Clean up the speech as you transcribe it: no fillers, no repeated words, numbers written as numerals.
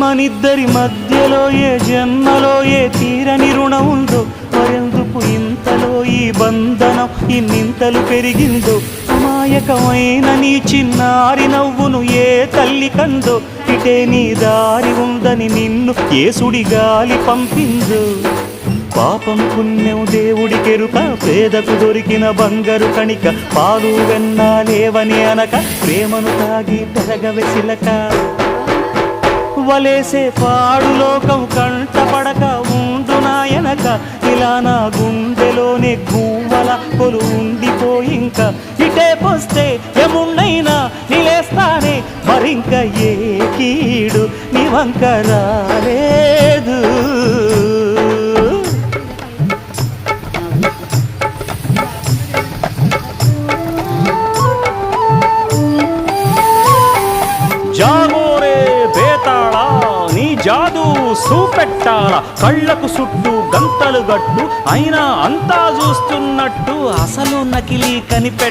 మనిద్దరి మధ్యలో ఏ జన్మలో ఏ తీరని రుణం ఉందో, మరెందుకు ఇంతలో ఈ బంధనం ఇన్నింతలు పెరిగిందో. అమాయకమైన నీ చిన్నారి నవ్వును ఏ తల్లి కందో, ఇటే నీ దారి ఉందని నిన్ను ఏ సుడిగాలి పంపిందో. పాపం పుణ్యం దేవుడికెరుక, పేదకు దొరికిన బంగారు కణిక, పాలు వెన్న లేవని అనక ప్రేమను తాగి పెరగవె చిలక. వలేసే పాడు లోకం కంటపడక ఉండు నాయనక, ఇలా నా గుండెలోనే గువ్వల కొలు ఉండిపోయింక. ఇటే పోస్తే ఎమున్నైనా నిలేస్తానే, మరింక ఏ కీడు నీ వంక రాలేదు. జాగోరే బేతాళా, నీ జాదు సూపెట్టాల, కళ్ళకు చుట్టూ గంతలు గట్టు అయినా అంతా చూస్తున్నట్టు, అసలు నకిలీ కనిపెట్ట.